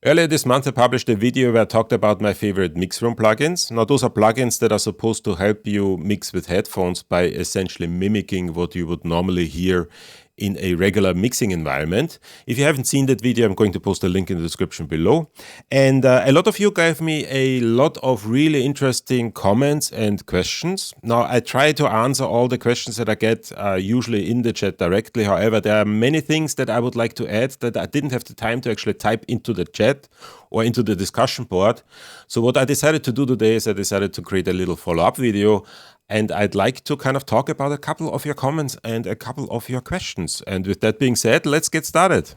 Earlier this month I published a video where I talked about my favorite Mixroom plugins. Now those are plugins that are supposed to help you mix with headphones by essentially mimicking what you would normally hear in a regular mixing environment. If you haven't seen that video, I'm going to post a link in the description below. And a lot of you gave me a lot of really interesting comments and questions. Now I try to answer all the questions that I get usually in the chat directly. However, there are many things that I would like to add that I didn't have the time to actually type into the chat or into the discussion board. So what I decided to do today is I decided to create a little follow-up video. And I'd like to kind of talk about a couple of your comments and a couple of your questions. And with that being said, let's get started.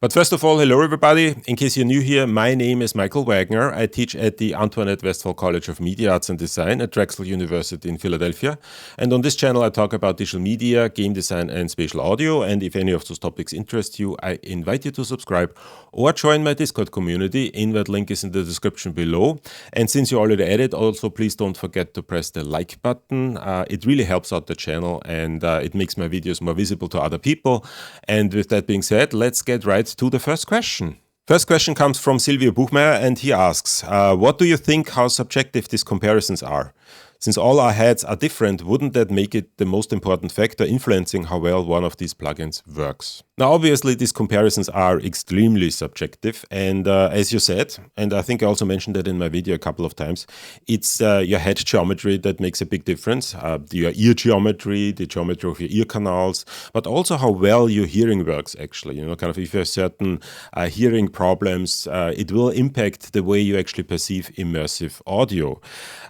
But first of all, hello everybody. In case you're new here, my name is Michael Wagner. I teach at the Antoinette Westphal College of Media Arts and Design at Drexel University in Philadelphia. And on this channel, I talk about digital media, game design, and spatial audio. And if any of those topics interest you, I invite you to subscribe or join my Discord community. Invite link is in the description below. And since you're already at it, also please don't forget to press the like button. It really helps out the channel and it makes my videos more visible to other people. And with that being said, let's get right to the first question. First question comes from Silvio Buchmeier and he asks, what do you think how subjective these comparisons are? Since all our heads are different, wouldn't that make it the most important factor influencing how well one of these plugins works? Now, obviously, these comparisons are extremely subjective. And as you said, and I think I also mentioned that in my video a couple of times, it's your head geometry that makes a big difference. Your ear geometry, the geometry of your ear canals, but also how well your hearing works, actually. You know, kind of if you have certain hearing problems, it will impact the way you actually perceive immersive audio.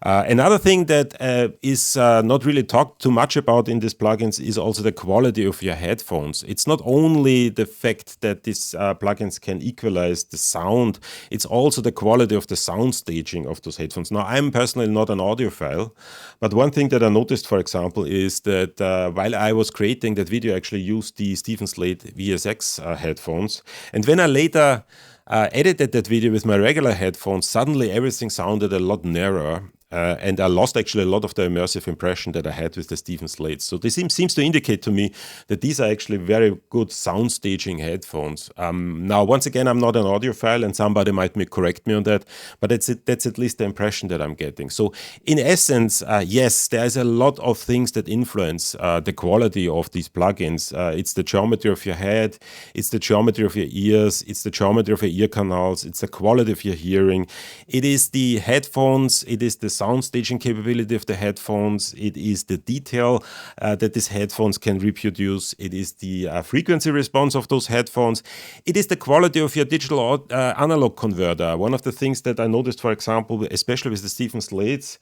Another thing that is not really talked too much about in these plugins is also the quality of your headphones. It's not only the fact that these plugins can equalize the sound, it's also the quality of the sound staging of those headphones. Now, I'm personally not an audiophile, but one thing that I noticed, for example, is that while I was creating that video, I actually used the Stephen Slate VSX headphones. And when I later edited that video with my regular headphones, suddenly everything sounded a lot narrower. And I lost actually a lot of the immersive impression that I had with the Stephen Slates. So this seems to indicate to me that these are actually very good sound staging headphones. Now, once again, I'm not an audiophile and somebody might correct me on that, but that's at least the impression that I'm getting. So in essence, yes, there's a lot of things that influence the quality of these plugins. It's the geometry of your head, it's the geometry of your ears, it's the geometry of your ear canals, it's the quality of your hearing. It is the headphones, it is the sound staging capability of the headphones, it is the detail that these headphones can reproduce, it is the frequency response of those headphones, it is the quality of your digital analog converter. One of the things that I noticed, for example, especially with the Stephen Slates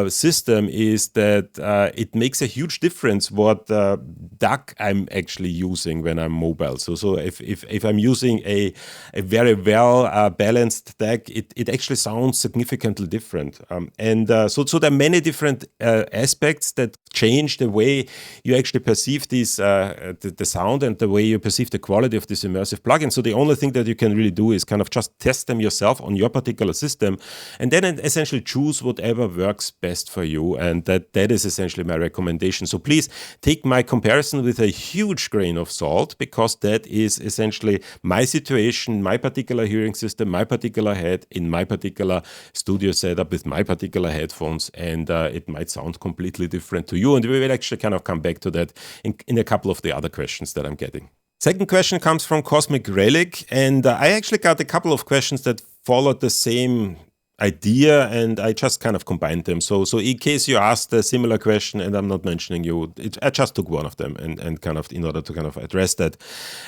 system, is that it makes a huge difference what DAC I'm actually using when I'm mobile. So if I'm using a very well balanced DAC, it actually sounds significantly different. So there are many different aspects that change the way you actually perceive these, the sound and the way you perceive the quality of this immersive plugin. So the only thing that you can really do is kind of just test them yourself on your particular system and then essentially choose whatever works best for you. And that is essentially my recommendation. So please take my comparison with a huge grain of salt, because that is essentially my situation, my particular hearing system, my particular head in my particular studio setup with my particular headphones, and it might sound completely different to you. And we will actually kind of come back to that in a couple of the other questions that I'm getting. Second question comes from Cosmic Relic, and I actually got a couple of questions that followed the same idea, and I just kind of combined them. So in case you asked a similar question and I'm not mentioning you, I just took one of them and kind of in order to kind of address that.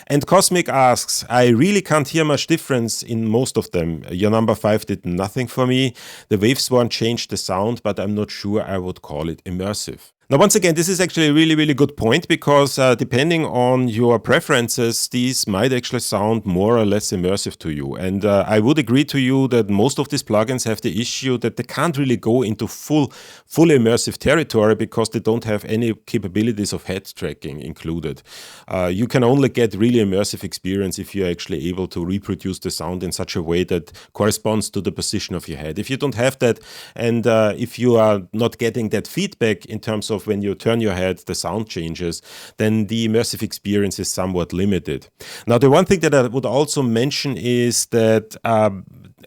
And Cosmic asks, I really can't hear much difference in most of them. Your number 5 did nothing for me. The Waves one changed the sound, but I'm not sure I would call it immersive. Now, once again, this is actually a really, really good point, because depending on your preferences, these might actually sound more or less immersive to you. And I would agree to you that most of these plugins have the issue that they can't really go into fully immersive territory because they don't have any capabilities of head tracking included. You can only get really immersive experience if you're actually able to reproduce the sound in such a way that corresponds to the position of your head. If you don't have that, and if you are not getting that feedback in terms of of when you turn your head, the sound changes, then the immersive experience is somewhat limited. Now, the one thing that I would also mention is that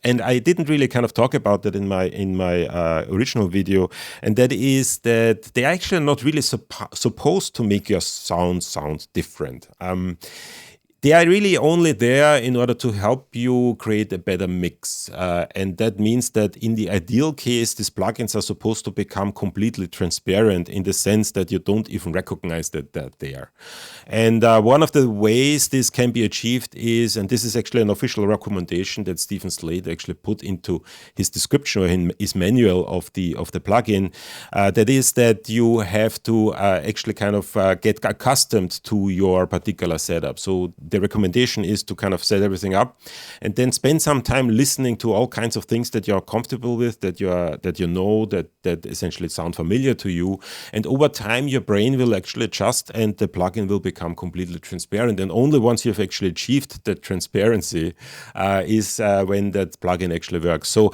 and I didn't really kind of talk about that in my original video, and that is that they actually are not really supposed to make your sound different. They are really only there in order to help you create a better mix. And that means that in the ideal case, these plugins are supposed to become completely transparent in the sense that you don't even recognize that they're there. And one of the ways this can be achieved is, and this is actually an official recommendation that Stephen Slade actually put into his description or in his manual of the plugin, that is that you have to actually kind of get accustomed to your particular setup. So the recommendation is to kind of set everything up and then spend some time listening to all kinds of things that you're comfortable with, that essentially sound familiar to you. And over time, your brain will actually adjust and the plugin will become completely transparent. And only once you've actually achieved that transparency is when that plugin actually works. So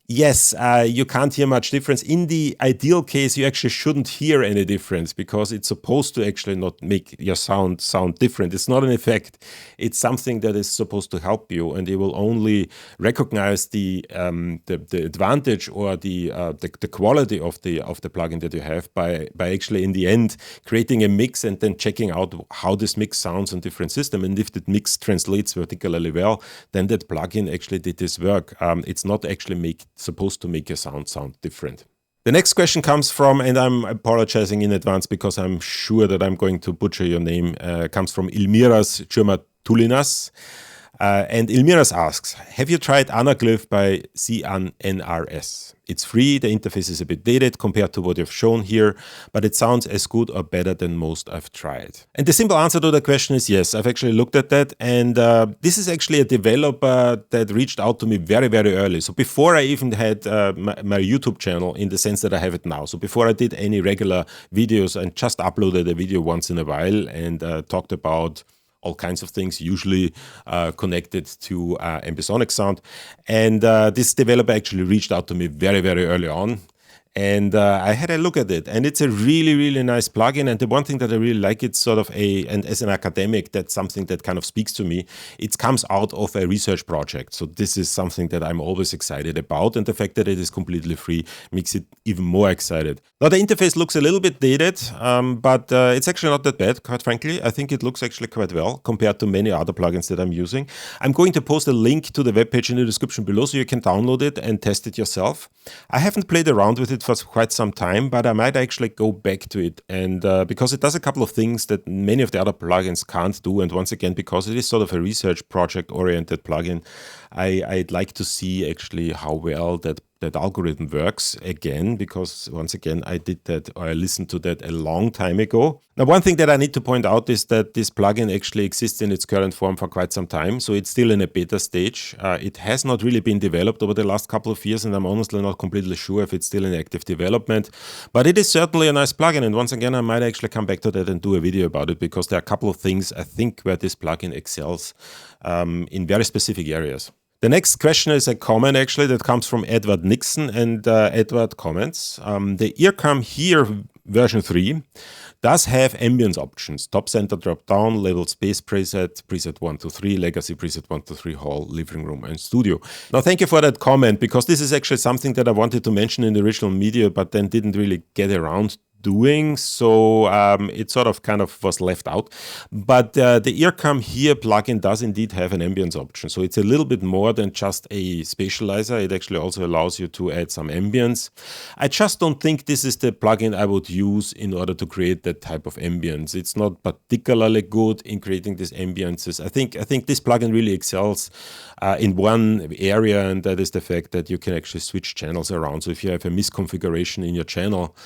yes, you can't hear much difference. In the ideal case, you actually shouldn't hear any difference because it's supposed to actually not make your sound different. It's not an effect. It's something that is supposed to help you, and it will only recognize the advantage or the quality of the plugin that you have by actually in the end creating a mix and then checking out how this mix sounds on different systems. And if that mix translates particularly well, then that plugin actually did this work. It's not actually supposed to make your sound different. The next question comes from, and I'm apologizing in advance because I'm sure that I'm going to butcher your name, comes from Ilmiras Churmatulinas. And Ilmiras asks, have you tried Anaglyph by CNRS? It's free, the interface is a bit dated compared to what you've shown here, but it sounds as good or better than most I've tried. And the simple answer to the question is yes, I've actually looked at that, and this is actually a developer that reached out to me very, very early. So before I even had my YouTube channel in the sense that I have it now. So before I did any regular videos and just uploaded a video once in a while and talked about all kinds of things, usually connected to ambient sound. And this developer actually reached out to me very, very early on. And I had a look at it, and it's a really, really nice plugin. And the one thing that I really like, it's sort of and as an academic, that's something that kind of speaks to me. It comes out of a research project. So this is something that I'm always excited about. And the fact that it is completely free makes it even more excited. Now, the interface looks a little bit dated, but it's actually not that bad, quite frankly. I think it looks actually quite well compared to many other plugins that I'm using. I'm going to post a link to the webpage in the description below so you can download it and test it yourself. I haven't played around with it for quite some time, but I might actually go back to it, and because it does a couple of things that many of the other plugins can't do, and once again, because it is sort of a research project oriented plugin, I'd like to see actually how well that algorithm works again, because once again, I did that, or I listened to that a long time ago. Now, one thing that I need to point out is that this plugin actually exists in its current form for quite some time, so it's still in a beta stage. It has not really been developed over the last couple of years, and I'm honestly not completely sure if it's still in active development, but it is certainly a nice plugin, and once again, I might actually come back to that and do a video about it, because there are a couple of things I think where this plugin excels in very specific areas. The next question is a comment actually that comes from Edward Nixon, and Edward comments, the IRCAM HEar version 3 does have ambience options: top, center, drop down, level, space preset 1 to 3, legacy preset 1 to 3, hall, living room, and studio. Now, thank you for that comment, because this is actually something that I wanted to mention in the original video, but then didn't really get around doing, so it sort of kind of was left out. But the IRCAM HEar plugin does indeed have an ambience option, so it's a little bit more than just a spatializer. It actually also allows you to add some ambience. I just don't think this is the plugin I would use in order to create that type of ambience. It's not particularly good in creating these ambiences. I think this plugin really excels in one area, and that is the fact that you can actually switch channels around. So if you have a misconfiguration in your channel,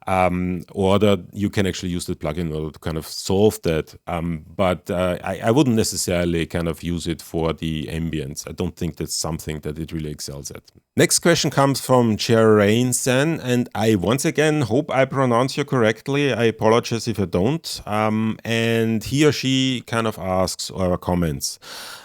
or that you can actually use the plugin in order to kind of solve that. But I wouldn't necessarily kind of use it for the ambience. I don't think that's something that it really excels at. Next question comes from Sen, and I once again hope I pronounce you correctly. I apologize if I don't. And he or she kind of asks or comments,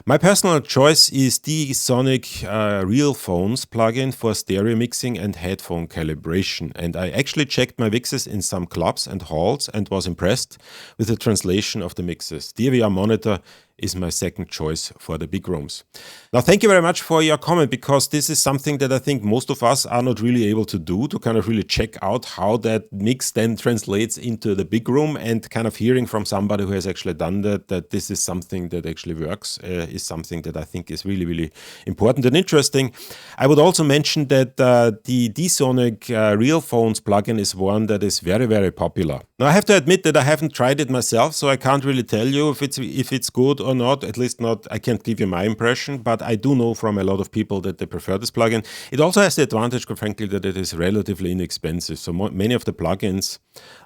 my personal choice is dSONIQ Realphones plugin for stereo mixing and headphone calibration. And I actually checked my mixes in some clubs and halls and was impressed with the translation of the mixes. DVR monitor is my second choice for the big rooms. Now, thank you very much for your comment, because this is something that I think most of us are not really able to do, to kind of really check out how that mix then translates into the big room, and kind of hearing from somebody who has actually done that this is something that actually works, is something that I think is really, really important and interesting. I would also mention that the dSONIQ Realphones plugin is one that is very, very popular. Now, I have to admit that I haven't tried it myself, so I can't really tell you if it's good or not. At least not, I can't give you my impression, but I do know from a lot of people that they prefer this plugin. It also has the advantage, quite frankly, that it is relatively inexpensive. So many of the plugins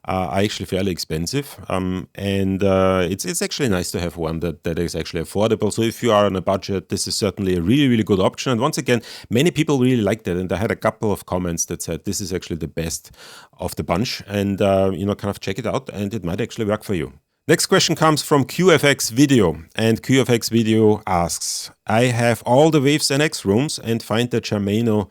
are actually fairly expensive, and it's actually nice to have one that is actually affordable. So if you are on a budget, this is certainly a really, really good option. And once again, many people really liked it, and I had a couple of comments that said this is actually the best of the bunch, and kind of check it out, and it might actually work for you. Next question comes from QFX Video, and QFX Video asks, I have all the Waves NX rooms and find the Germano,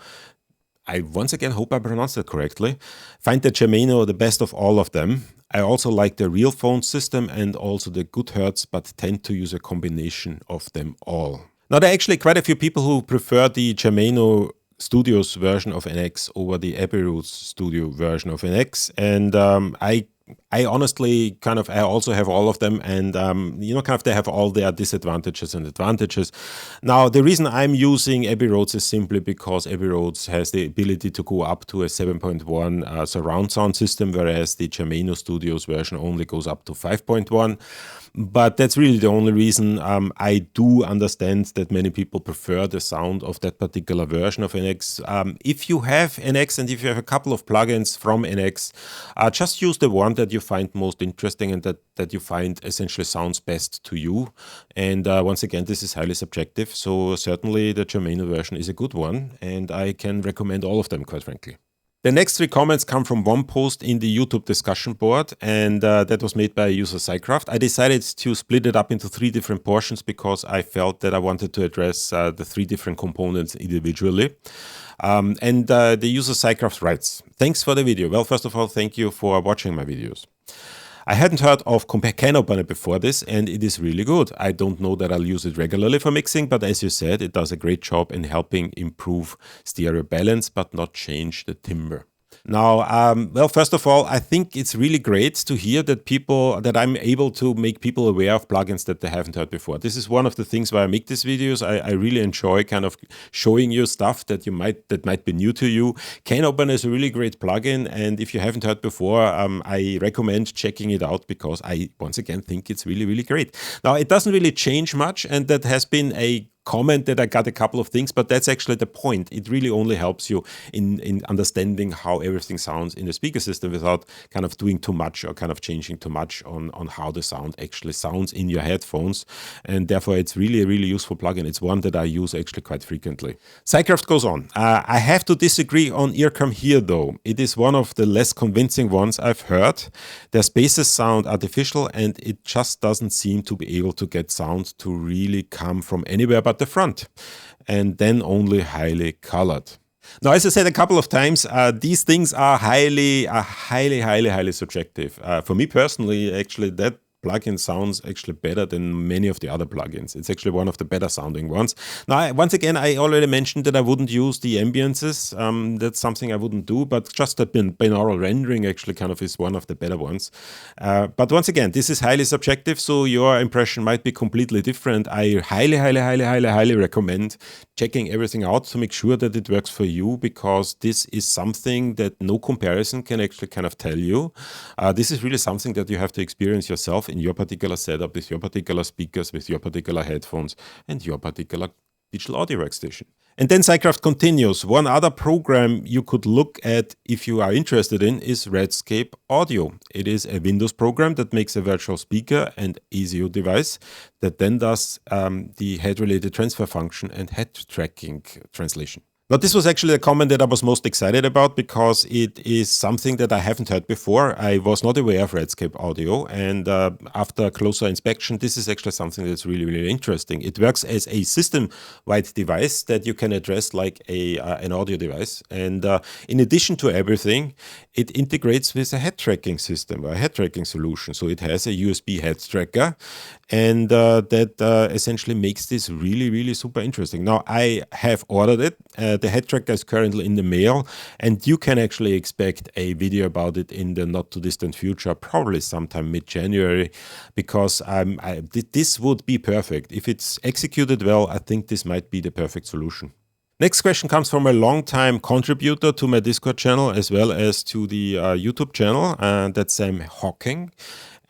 I once again hope I pronounced that correctly, find the Germano the best of all of them. I also like the Realphones system and also the good Hertz, but tend to use a combination of them all. Now, there are actually quite a few people who prefer the Germano Studios version of NX over the Abbey Road Studio version of NX, and I honestly I also have all of them, and they have all their disadvantages and advantages. Now, the reason I'm using Abbey Roads is simply because Abbey Roads has the ability to go up to a 7.1 surround sound system, whereas the Germano Studios version only goes up to 5.1. But that's really the only reason. I do understand that many people prefer the sound of that particular version of NX. If you have NX and if you have a couple of plugins from NX, just use the one that you find most interesting and that you find essentially sounds best to you. And once again, this is highly subjective. So certainly the Germano version is a good one, and I can recommend all of them, quite frankly. The next 3 comments come from one post in the YouTube discussion board, and that was made by user Cycraft. I decided to split it up into 3 different portions because I felt that I wanted to address the 3 different components individually. The user Cycraft writes, thanks for the video. Well, first of all, thank you for watching my videos. I hadn't heard of CanOpener before this, and it is really good. I don't know that I'll use it regularly for mixing, but as you said, it does a great job in helping improve stereo balance, but not change the timbre. Now, well, first of all, I think it's really great to hear that I'm able to make people aware of plugins that they haven't heard before. This is one of the things why I make these videos. I really enjoy kind of showing you stuff that might be new to you. CanOpener is a really great plugin, and if you haven't heard before, I recommend checking it out because I once again think it's really, really great. Now, it doesn't really change much, and that has been a comment that I got a couple of things, but that's actually the point. It really only helps you in understanding how everything sounds in the speaker system without kind of doing too much or kind of changing too much on how the sound actually sounds in your headphones. And therefore, it's really a really useful plugin. It's one that I use actually quite frequently. Cycraft goes on. I have to disagree on IRCAM HEar though. It is one of the less convincing ones I've heard. Their spaces sound artificial and it just doesn't seem to be able to get sound to really come from anywhere but the front, and then only highly colored. Now, as I said a couple of times, these things are highly subjective. For me personally, actually, that plugin sounds actually better than many of the other plugins. It's actually one of the better sounding ones. Now, once again, I already mentioned that I wouldn't use the ambiences. That's something I wouldn't do, but just the binaural rendering actually kind of is one of the better ones. But once again, this is highly subjective, so your impression might be completely different. I highly recommend checking everything out to make sure that it works for you, because this is something that no comparison can actually kind of tell you. This is really something that you have to experience yourself in your particular setup, with your particular speakers, with your particular headphones, and your particular digital audio workstation. And then Cycraft continues. One other program you could look at if you are interested in is Redscape Audio. It is a Windows program that makes a virtual speaker and ECU device that then does the head-related transfer function and head tracking translation. Now, this was actually the comment that I was most excited about because it is something that I haven't heard before. I was not aware of Redscape audio, and after closer inspection, this is actually something that's really, really interesting. It works as a system-wide device that you can address like an audio device, and in addition to everything, it integrates with a head tracking system, or a head tracking solution. So it has a USB head tracker, and that essentially makes this really, really super interesting. Now, I have ordered it. The head tracker is currently in the mail, and you can actually expect a video about it in the not too distant future, probably sometime mid-January, because this would be perfect. If it's executed well, I think this might be the perfect solution. Next question comes from a long-time contributor to my Discord channel as well as to the YouTube channel, and that's Sam Hawking.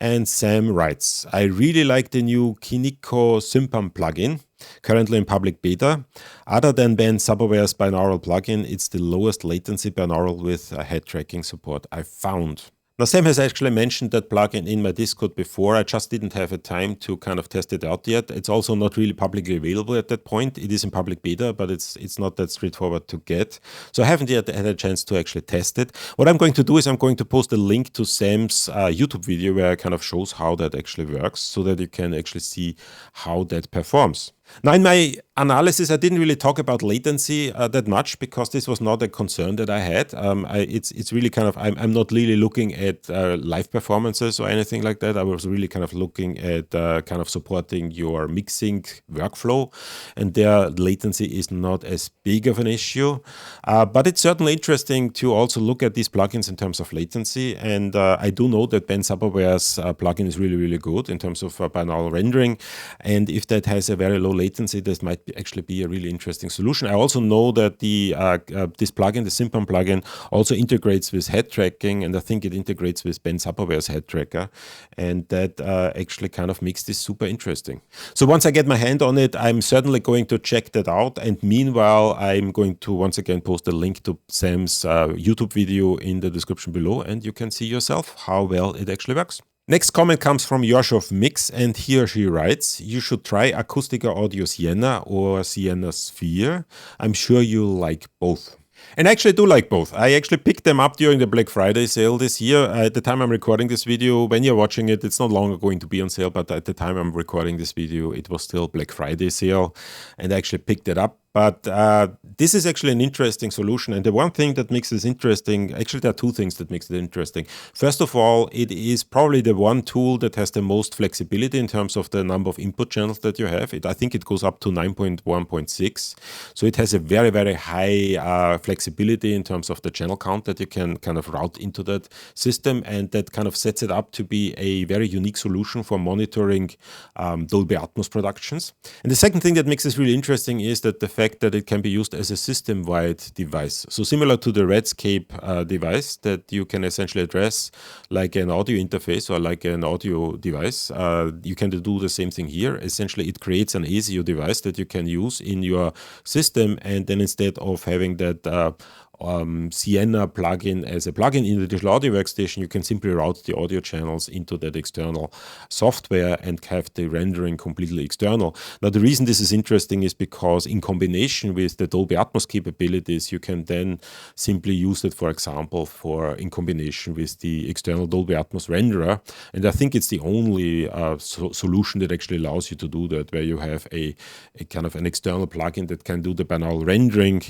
And Sam writes, I really like the new Kinicho Sympan plugin, currently in public beta. Other than Ben Subaware's binaural plugin, it's the lowest latency binaural with head tracking support I've found. Now, Sam has actually mentioned that plugin in my Discord before. I just didn't have a time to kind of test it out yet. It's also not really publicly available at that point. It is in public beta, but it's not that straightforward to get. So I haven't yet had a chance to actually test it. What I'm going to do is I'm going to post a link to Sam's YouTube video where it kind of shows how that actually works so that you can actually see how that performs. Now, in my analysis, I didn't really talk about latency that much because this was not a concern that I had. It's really kind of, I'm not really looking at live performances or anything like that. I was really kind of looking at kind of supporting your mixing workflow, and their latency is not as big of an issue. But it's certainly interesting to also look at these plugins in terms of latency. And I do know that Ben Subaware's plugin is really, really good in terms of binaural rendering. And if that has a very low latency, this might actually be a really interesting solution. I also know that this plugin, the Sympan plugin, also integrates with head tracking, and I think it integrates with Ben Subaware's head tracker, and that actually kind of makes this super interesting. So once I get my hand on it, I'm certainly going to check that out, and meanwhile, I'm going to once again post a link to Sam's YouTube video in the description below, and you can see yourself how well it actually works. Next comment comes from Yoshov Mix, and he or she writes, you should try Acustica Audio Sienna or Sienna Sphere. I'm sure you'll like both. And I actually do like both. I actually picked them up during the Black Friday sale this year. At the time I'm recording this video, when you're watching it, it's not longer going to be on sale, but at the time I'm recording this video, it was still Black Friday sale, and I actually picked it up. But this is actually an interesting solution. And the one thing that makes this interesting, actually there are two things that makes it interesting. First of all, it is probably the one tool that has the most flexibility in terms of the number of input channels that you have. I think it goes up to 9.1.6. So it has a very, very high flexibility in terms of the channel count that you can kind of route into that system. And that kind of sets it up to be a very unique solution for monitoring Dolby Atmos productions. And the second thing that makes this really interesting is that the fact that it can be used as a system-wide device. So similar to the Redscape device that you can essentially address like an audio interface or like an audio device, you can do the same thing here. Essentially, it creates an ASIO device that you can use in your system, and then instead of having that Sienna plugin as a plugin in the digital audio workstation, you can simply route the audio channels into that external software and have the rendering completely external. Now, the reason this is interesting is because in combination with the Dolby Atmos capabilities, you can then simply use it, for example, in combination with the external Dolby Atmos renderer. And I think it's the only solution that actually allows you to do that, where you have a kind of an external plugin that can do the binaural rendering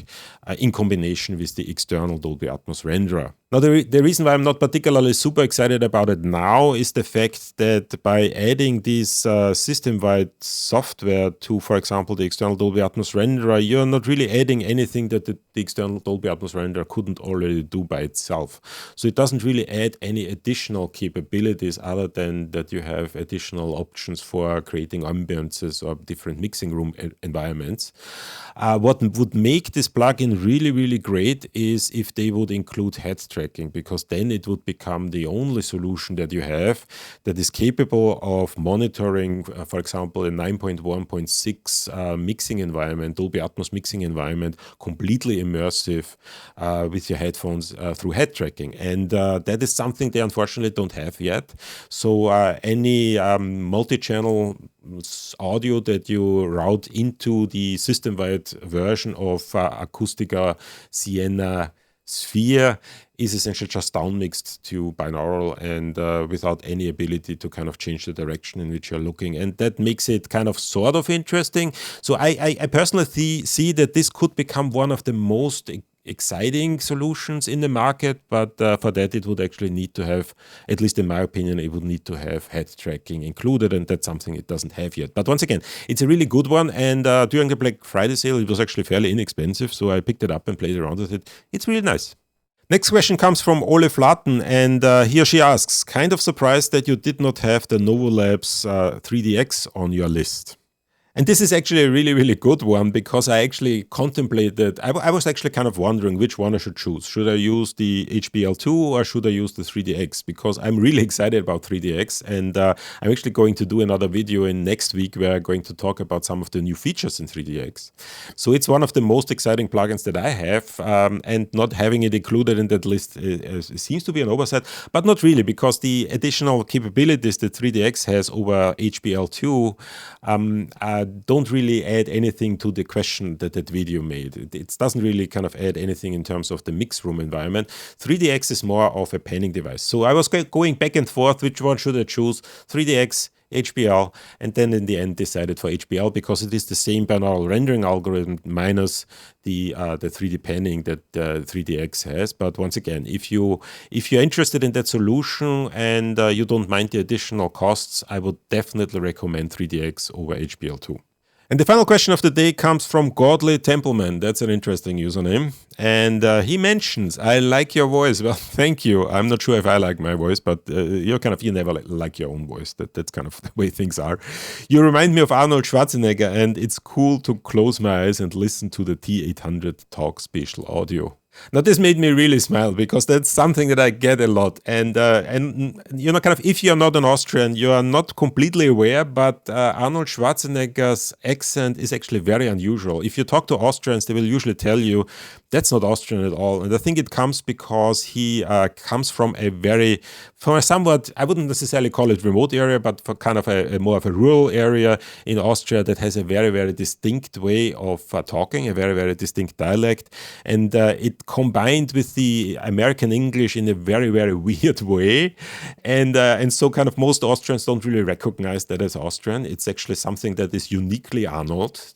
in combination with the external Dolby Atmos renderer. Now, the reason why I'm not particularly super excited about it now is the fact that by adding this system-wide software to, for example, the external Dolby Atmos renderer, you're not really adding anything that the external Dolby Atmos renderer couldn't already do by itself. So it doesn't really add any additional capabilities other than that you have additional options for creating ambiances or different mixing room environments. What would make this plugin really, really great is if they would include head tracking, because then it would become the only solution that you have that is capable of monitoring, for example, a 9.1.6 mixing environment, Dolby Atmos mixing environment, completely immersive with your headphones through head tracking. And that is something they unfortunately don't have yet. So any multi-channel audio that you route into the system-wide version of Acustica Sienna Sphere is essentially just downmixed to binaural and without any ability to kind of change the direction in which you're looking. And that makes it kind of sort of interesting. So I personally see that this could become one of the most exciting solutions in the market, but for that it would actually need to have, at least in my opinion, it would need to have head tracking included, and that's something it doesn't have yet. But once again, it's a really good one, and during the Black Friday sale it was actually fairly inexpensive, so I picked it up and played around with it. It's really nice. Next question comes from Ole Flaten, and he or she asks, kind of surprised that you did not have the NovoLabs 3DX on your list. And this is actually a really, really good one, because I actually contemplated, I was actually kind of wondering which one I should choose. Should I use the HBL2 or should I use the 3DX? Because I'm really excited about 3DX, and I'm actually going to do another video in next week where I'm going to talk about some of the new features in 3DX. So it's one of the most exciting plugins that I have, and not having it included in that list seems to be an oversight, but not really, because the additional capabilities that 3DX has over HBL2 don't really add anything to the question that video made. It doesn't really kind of add anything in terms of the Mixroom environment. 3DX is more of a panning device. So I was going back and forth, which one should I choose? 3DX, HBL, and then in the end decided for HBL because it is the same binaural rendering algorithm minus the 3D panning that 3DX has. But once again, if you're interested in that solution and you don't mind the additional costs, I would definitely recommend 3DX over HBL2. And the final question of the day comes from Godly Templeman. That's an interesting username. And he mentions, I like your voice. Well, thank you. I'm not sure if I like my voice, but you never like your own voice. That's kind of the way things are. You remind me of Arnold Schwarzenegger, and it's cool to close my eyes and listen to the T800 talk Spatial audio. Now, this made me really smile because that's something that I get a lot. And you know, kind of, if you're not an Austrian, you are not completely aware, but Arnold Schwarzenegger's accent is actually very unusual. If you talk to Austrians, they will usually tell you that's not Austrian at all. And I think it comes because he comes from a somewhat, I wouldn't necessarily call it remote area, but for kind of a more of a rural area in Austria that has a very, very distinct way of talking, a very, very distinct dialect. And it combined with the American English in a very, very weird way. And so kind of most Austrians don't really recognize that as Austrian. It's actually something that is uniquely Arnold.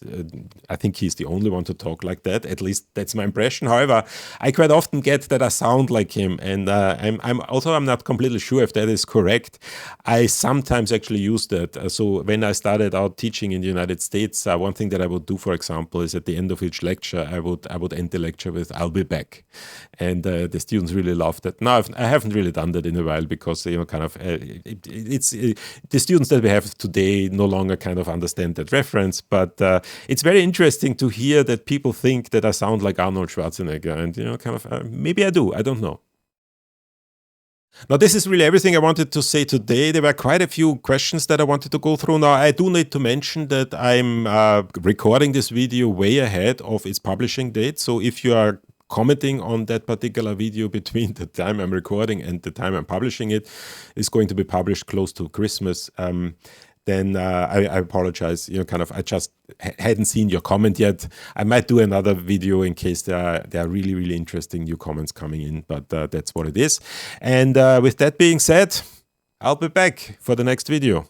I think he's the only one to talk like that. At least that's my impression. However, I quite often get that I sound like him. And I'm not completely sure if that is correct. I sometimes actually use that. So when I started out teaching in the United States, one thing that I would do, for example, is at the end of each lecture, I would end the lecture with, I'll be back. And the students really loved that. Now, I haven't really done that in a while because, you know, kind of, the students that we have today no longer kind of understand that reference. But it's very interesting to hear that people think that I sound like Arnold Schwarzenegger. And, you know, kind of, maybe I do. I don't know. Now, this is really everything I wanted to say today. There were quite a few questions that I wanted to go through. Now, I do need to mention that I'm recording this video way ahead of its publishing date. So if you are commenting on that particular video between the time I'm recording and the time I'm publishing it, it's going to be published close to Christmas. Then I apologize. You know, kind of, I just hadn't seen your comment yet. I might do another video in case there are really, really interesting new comments coming in, but that's what it is. And with that being said, I'll be back for the next video.